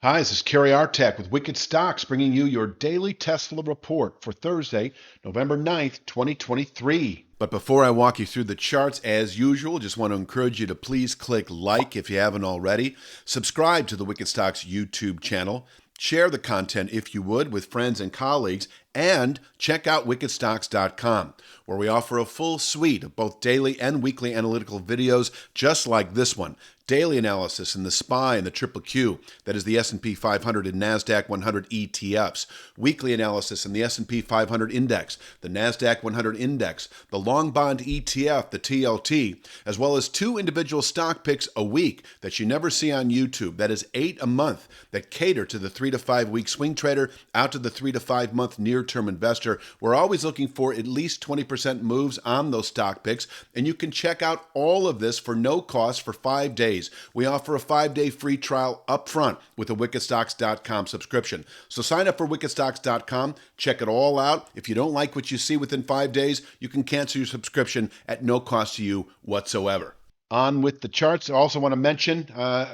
Hi, this is Kerry Artek with Wicked Stocks, bringing you your daily Tesla report for Thursday, November 9th, 2023. But before I walk you through the charts, as usual, just want to encourage you to please click like if you haven't already, subscribe to the Wicked Stocks YouTube channel, share the content if you would with friends and colleagues, and check out wickedstocks.com, where we offer a full suite of both daily and weekly analytical videos just like this one. Daily analysis in the SPY and the Triple Q, that is the S&P 500 and NASDAQ 100 ETFs. Weekly analysis in the S&P 500 Index, the NASDAQ 100 Index, the Long Bond ETF, the TLT, as well as 2 individual stock picks a week that you never see on YouTube. That is 8 a month that cater to the 3 to 5 week swing trader out to the 3 to 5 month near-term investor. We're always looking for at least 20% moves on those stock picks, and you can check out all of this for no cost for 5 days. We offer a 5-day free trial up front with a wickedstocks.com subscription. So sign up for wickedstocks.com, check it all out. If you don't like what you see within 5 days, you can cancel your subscription at no cost to you whatsoever. On with the charts. I also want to mention,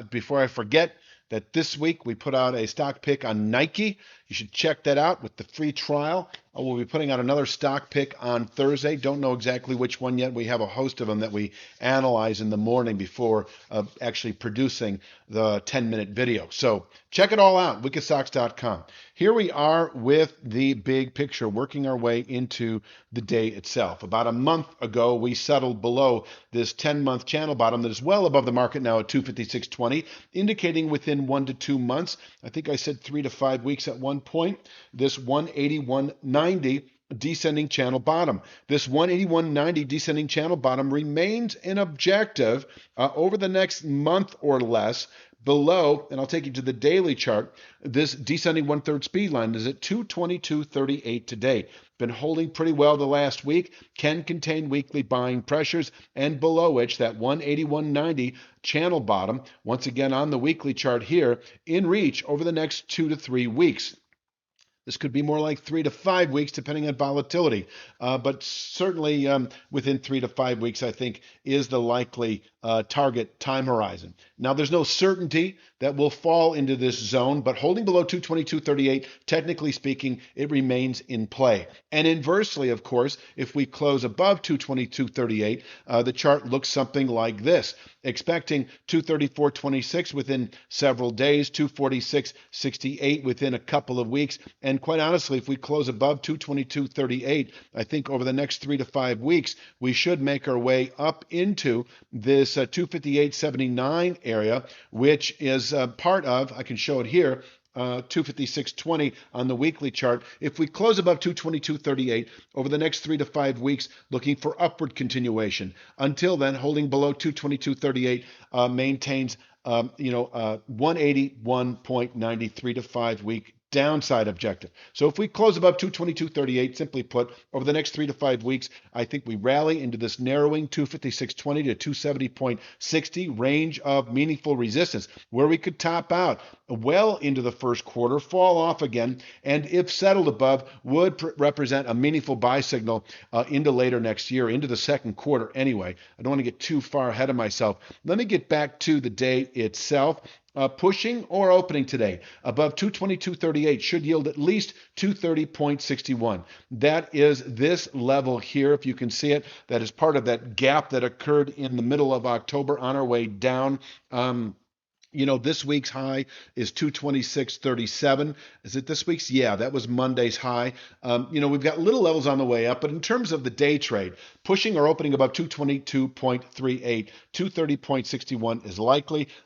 before I forget, that this week we put out a stock pick on Nike. You should check that out with the free trial. We'll be putting out another stock pick on Thursday. Don't know exactly which one yet. We have a host of them that we analyze in the morning before actually producing the 10-minute video. So check it all out, wickedstocks.com. Here we are with the big picture, working our way into the day itself. About a month ago, we settled below this 10-month channel bottom that is well above the market now at 256.20, indicating within 1 to 2 months, I think I said 3 to 5 weeks at one point, this 181.90 descending channel bottom. This 181.90 descending channel bottom remains an objective over the next month or less below, and I'll take you to the daily chart. This descending 1/3 speed line is at 222.38 today. Been holding pretty well the last week, can contain weekly buying pressures, and below which that 181.90 channel bottom, once again on the weekly chart here, in reach over the next 2 to 3 weeks. This could be more like 3 to 5 weeks, depending on volatility. But certainly within 3 to 5 weeks, I think, is the likely target time horizon. Now, there's no certainty that we'll fall into this zone, but holding below 222.38, technically speaking, it remains in play. And inversely, of course, if we close above 222.38, the chart looks something like this, expecting 234.26 within several days, 246.68 within a couple of weeks, and quite honestly, if we close above 222.38, I think over the next 3 to 5 weeks, we should make our way up into this 258.79 area, which is part of, I can show it here, 256.20 on the weekly chart. If we close above 222.38 over the next 3 to 5 weeks, looking for upward continuation. Until then, holding below 222.38 maintains 181.93 to 5 week downside objective. So if we close above 222.38, simply put, over the next 3 to 5 weeks, I think we rally into this narrowing 256.20 to 270.60 range of meaningful resistance, where we could top out well into the first quarter, fall off again, and if settled above, would represent a meaningful buy signal into later next year, into the second quarter anyway. I don't want to get too far ahead of myself. Let me get back to the day itself. Pushing or opening today above 222.38 should yield at least 230.61. That is this level here, if you can see it. That is part of that gap that occurred in the middle of October on our way down. This week's high is 226.37. Is it this week's? Yeah, that was Monday's high. We've got little levels on the way up, but in terms of the day trade, pushing or opening above 222.38, 230.61 is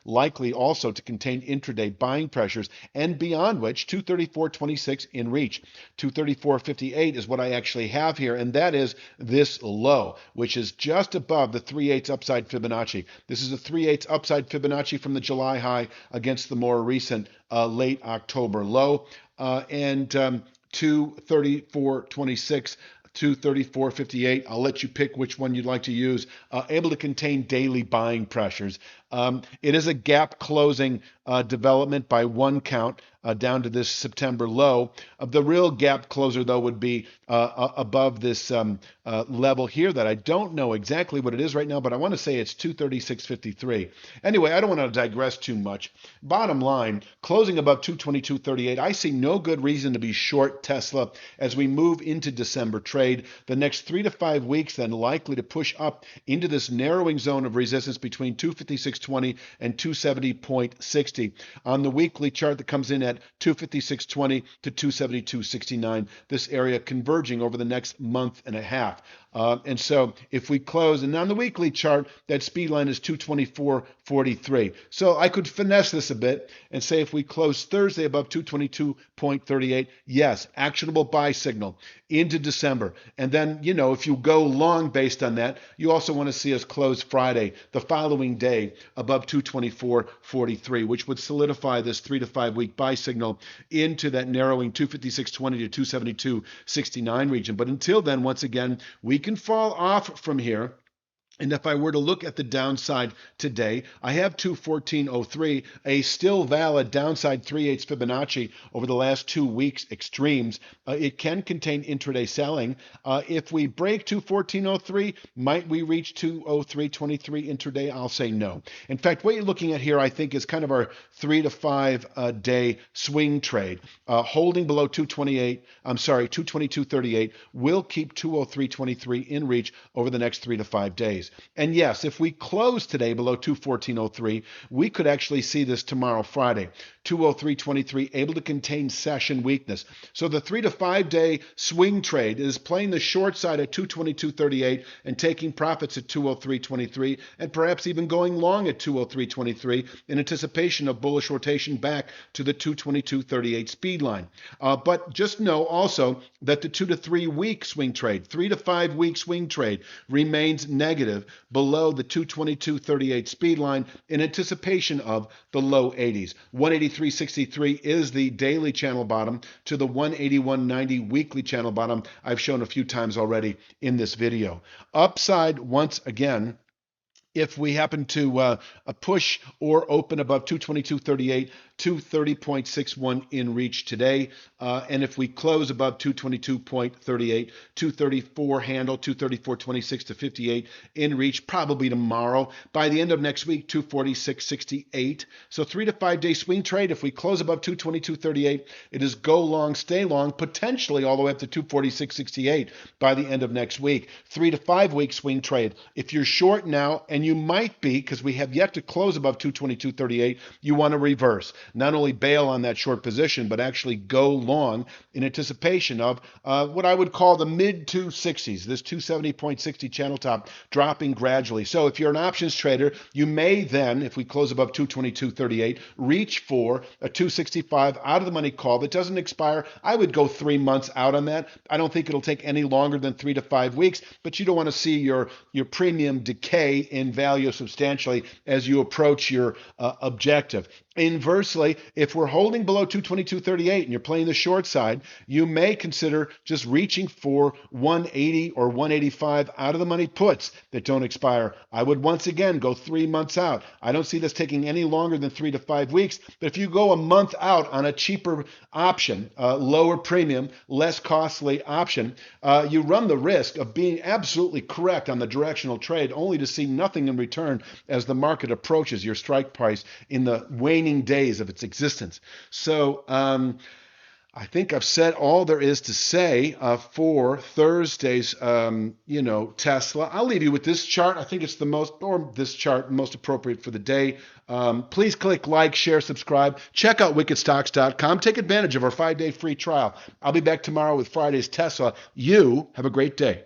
likely also to contain intraday buying pressures, and beyond which 234.26 in reach. 234.58 is what I actually have here, and that is this low, which is just above the 3/8 upside Fibonacci. This is a 3/8 upside Fibonacci from the July high against the more recent late October low, and 234.26 to 34.58. I'll let you pick which one you'd like to use. Able to contain daily buying pressures. It is a gap closing development by one count down to this September low. The real gap closer, though, would be above this level here that I don't know exactly what it is right now, but I want to say it's 236.53. Anyway, I don't want to digress too much. Bottom line, closing above 222.38, I see no good reason to be short Tesla as we move into December trade. The next 3 to 5 weeks then likely to push up into this narrowing zone of resistance between 256.20 and 270.60. On the weekly chart that comes in at 256.20 to 272.69, this area converging over the next month and a half. And so if we close, and on the weekly chart, that speed line is 224.43. So I could finesse this a bit and say if we close Thursday above 222.38, yes, actionable buy signal into December. And then, if you go long based on that, you also want to see us close Friday, the following day, above 224.43, which would solidify this 3 to 5 week buy signal into that narrowing 256.20 to 272.69 region. But until then, once again, we can fall off from here. And if I were to look at the downside today, I have 214.03, a still valid downside 3/8 Fibonacci over the last 2 weeks extremes. It can contain intraday selling. If we break 214.03, might we reach 203.23 intraday? I'll say no. In fact, what you're looking at here, I think, is kind of our 3 to 5 day swing trade. Holding below 222.38 will keep 203.23 in reach over the next 3 to 5 days. And yes, if we close today below 214.03, we could actually see this tomorrow, Friday. 203.23 able to contain session weakness. So the 3 to 5 day swing trade is playing the short side at 222.38 and taking profits at 203.23 and perhaps even going long at 203.23 in anticipation of bullish rotation back to the 222.38 speed line. But just know also that the 2 to 3 week swing trade, 3 to 5 week swing trade remains negative below the 222.38 speed line in anticipation of the low 80s. 183.63 is the daily channel bottom to the 181.90 weekly channel bottom I've shown a few times already in this video. Upside, once again, if we happen to push or open above 222.38, 230.61 in reach today. And if we close above 222.38, 234 handle, 234.26 to 58 in reach, probably tomorrow. By the end of next week, 246.68. So 3 to 5 day swing trade. If we close above 222.38, it is go long, stay long, potentially all the way up to 246.68 by the end of next week. 3 to 5 week swing trade. If you're short now, and you might be, because we have yet to close above 222.38, you want to reverse. Not only bail on that short position, but actually go long in anticipation of what I would call the mid 260s, this 270.60 channel top dropping gradually. So if you're an options trader, you may then, if we close above 222.38, reach for a 265 out of the money call that doesn't expire. I would go 3 months out on that. I don't think it'll take any longer than 3 to 5 weeks, but you don't want to see your premium decay in value substantially as you approach your objective. Inversely, if we're holding below 222.38 and you're playing the short side, you may consider just reaching for 180 or 185 out of the money puts that don't expire. I would once again go 3 months out. I don't see this taking any longer than 3 to 5 weeks, but if you go a month out on a cheaper option, lower premium, less costly option, you run the risk of being absolutely correct on the directional trade only to see nothing in return as the market approaches your strike price in the waning days of its existence. So I think I've said all there is to say for Thursday's, Tesla. I'll leave you with this chart. I think it's this chart most appropriate for the day. Please click like, share, subscribe. Check out wickedstocks.com. Take advantage of our 5-day free trial. I'll be back tomorrow with Friday's Tesla. You have a great day.